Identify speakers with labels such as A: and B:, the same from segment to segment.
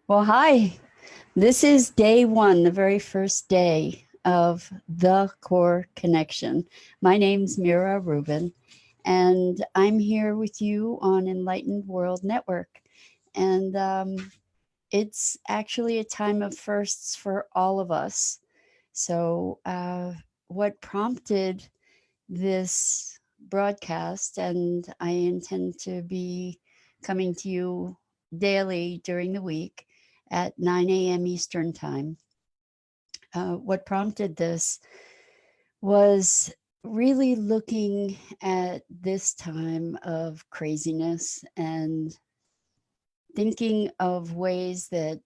A: Well, hi. This is day one, the very first day of the Core Connection. My name's Mira Rubin, and I'm here with you on Enlightened World Network. And it's actually a time of firsts for all of us. So, what prompted this broadcast, and I intend to be coming to you daily during the week at 9 a.m. Eastern Time. What prompted this was really looking at this time of craziness and thinking of ways that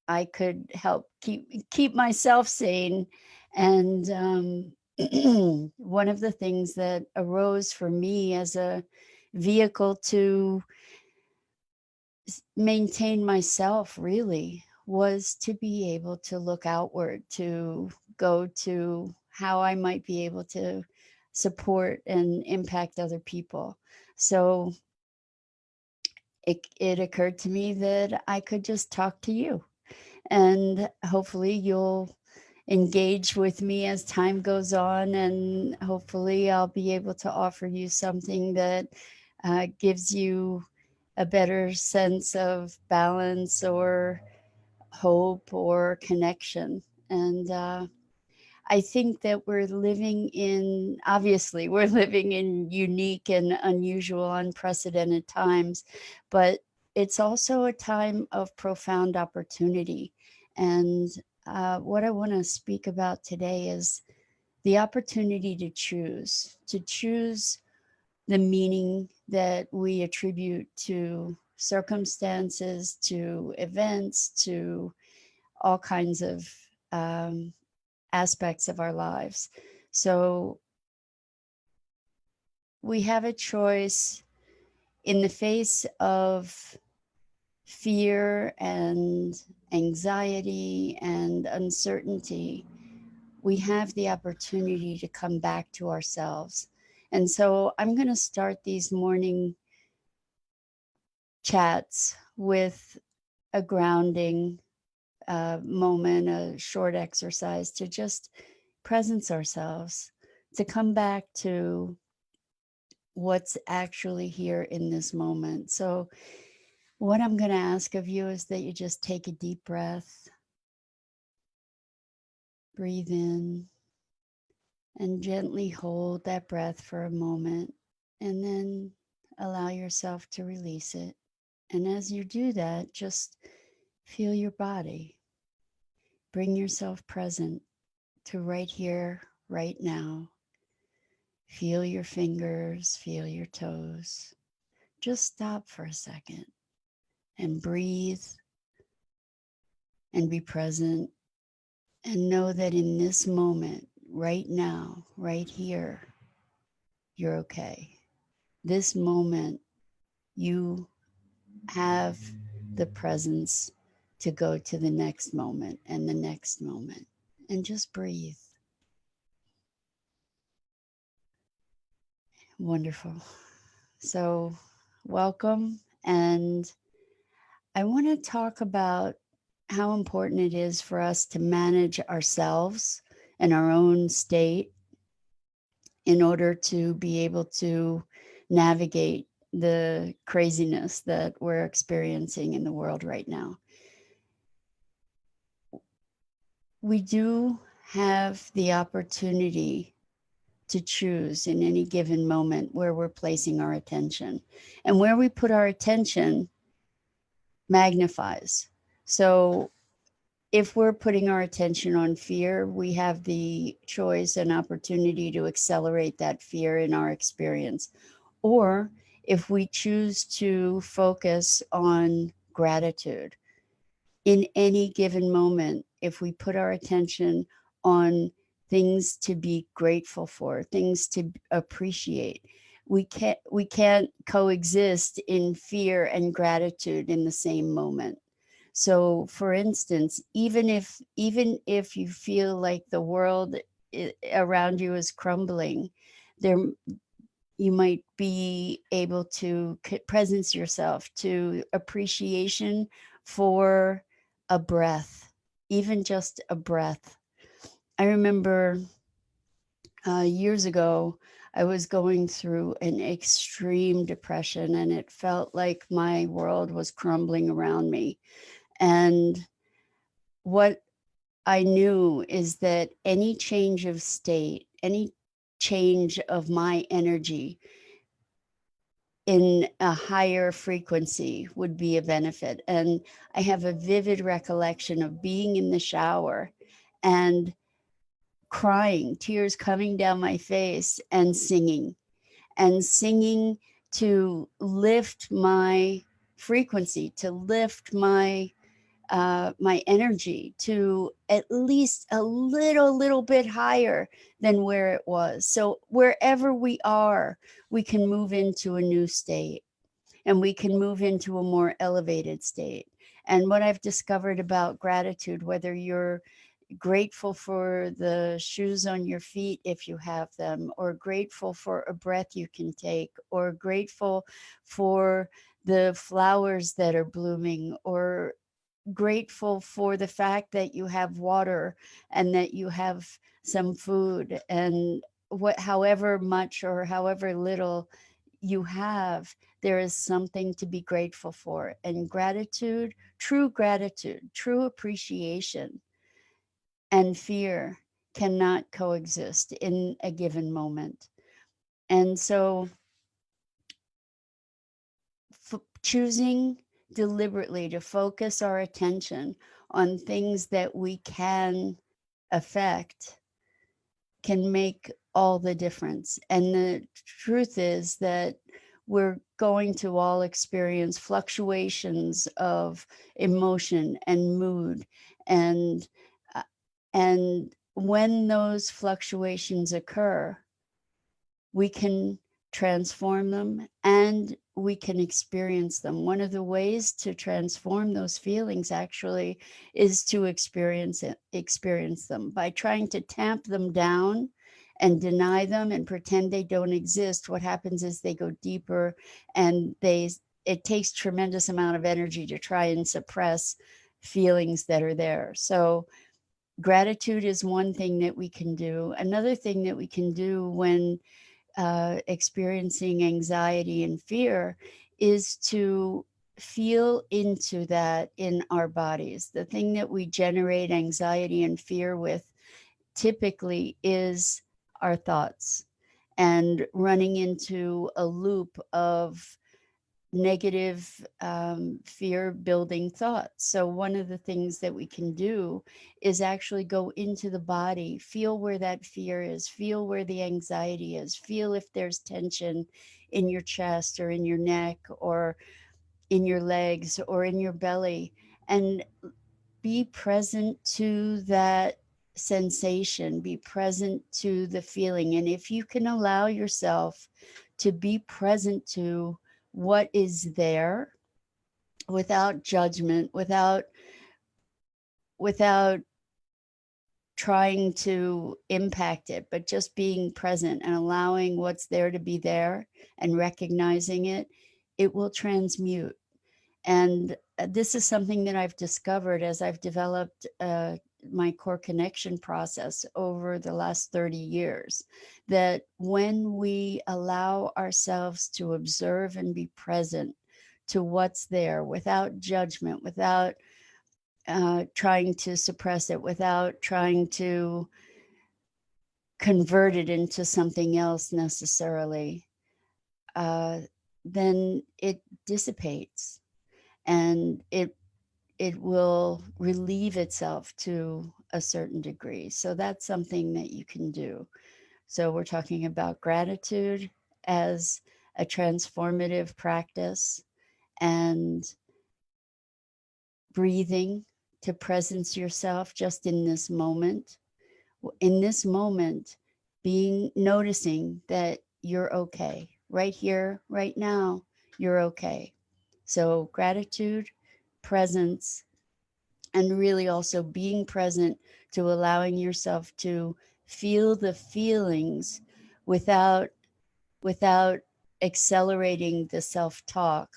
A: I could help keep myself sane. And one of the things that arose for me as a vehicle to maintain myself really was to be able to look outward, to go to how I might be able to support and impact other people. So it occurred to me that I could just talk to you, and hopefully you'll engage with me as time goes on, and hopefully I'll be able to offer you something that gives you a better sense of balance or hope or connection. And I think that we're living in unique and unusual, unprecedented times, but it's also a time of profound opportunity. And what I want to speak about today is the opportunity to choose the meaning that we attribute to circumstances, to events, to all kinds of um, aspects of our lives. So we have a choice in the face of fear and anxiety and uncertainty. We have the opportunity to come back to ourselves. And so I'm going to start these morning chats with a grounding moment, a short exercise to just presence ourselves, to come back to what's actually here in this moment. So, what I'm going to ask of you is that you just take a deep breath, breathe in, and gently hold that breath for a moment, and then allow yourself to release it. And as you do that, just feel your body. Bring yourself present to right here, right now. Feel your fingers, feel your toes. Just stop for a second and breathe and be present and know that in this moment, right now, right here, you're okay. This moment, you have the presence to go to the next moment and the next moment. And just breathe. Wonderful. So, welcome. And I want to talk about how important it is for us to manage ourselves and our own state in order to be able to navigate the craziness that we're experiencing in the world right now. We do have the opportunity to choose in any given moment where we're placing our attention. And where we put our attention magnifies. So if we're putting our attention on fear, we have the choice and opportunity to accelerate that fear in our experience. Or if we choose to focus on gratitude in any given moment, if we put our attention on things to be grateful for, things to appreciate, we can't coexist in fear and gratitude in the same moment. So for instance, even if you feel like the world around you is crumbling, there you might be able to presence yourself to appreciation for a breath, even just a breath. I remember years ago, I was going through an extreme depression, and it felt like my world was crumbling around me. And what I knew is that any change of state, any change of my energy in a higher frequency would be a benefit. And I have a vivid recollection of being in the shower and crying, tears coming down my face, and singing to lift my frequency, to lift my energy to at least a little bit higher than where it was. So wherever we are, we can move into a new state, and we can move into a more elevated state. And what I've discovered about gratitude, whether you're grateful for the shoes on your feet if you have them, or grateful for a breath you can take, or grateful for the flowers that are blooming, or grateful for the fact that you have water and that you have some food, and what, however much or however little you have, there is something to be grateful for. And gratitude, true appreciation and fear cannot coexist in a given moment. And so choosing deliberately to focus our attention on things that we can affect can make all the difference. And the truth is that we're going to all experience fluctuations of emotion and mood, and uh, and when those fluctuations occur, we can transform them and we can experience them. One of the ways to transform those feelings actually is to experience them. By trying to tamp them down and deny them and pretend they don't exist, what happens is they go deeper, and it takes tremendous amount of energy to try and suppress feelings that are there. So gratitude is one thing that we can do. Another thing that we can do when experiencing anxiety and fear is to feel into that in our bodies. The thing that we generate anxiety and fear with typically is our thoughts, and running into a loop of negative fear building thoughts. So one of the things that we can do is actually go into the body, feel where that fear is, feel where the anxiety is, feel if there's tension in your chest or in your neck or in your legs or in your belly, and be present to that sensation, be present to the feeling. And if you can allow yourself to be present to what is there without judgment, without trying to impact it, but just being present and allowing what's there to be there and recognizing it, it will transmute. And this is something that I've discovered as I've developed my core connection process over the last 30 years, that when we allow ourselves to observe and be present to what's there without judgment, without trying to suppress it, without trying to convert it into something else necessarily, then it dissipates, and it will relieve itself to a certain degree. So that's something that you can do. So we're talking about gratitude as a transformative practice, and breathing to presence yourself just in this moment. In this moment, noticing that you're okay. Right here, right now, you're okay. So gratitude, presence, and really also being present to allowing yourself to feel the feelings without without accelerating the self-talk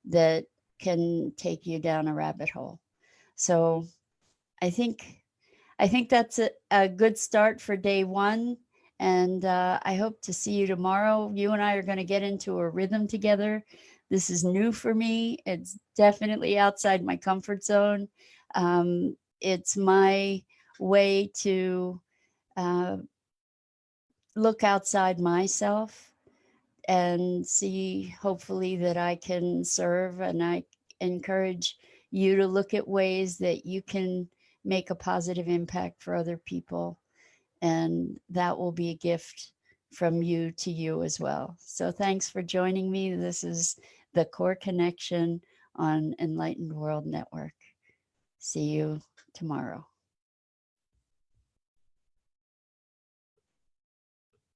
A: that can take you down a rabbit hole. So I think that's a good start for day one. And I hope to see you tomorrow. You and I are going to get into a rhythm together. This is new for me. It's definitely outside my comfort zone. It's my way to uh, look outside myself and see, hopefully, that I can serve. And I encourage you to look at ways that you can make a positive impact for other people. And that will be a gift from you to you as well. So thanks for joining me. This is the Core Connection on Enlightened World Network. See you tomorrow.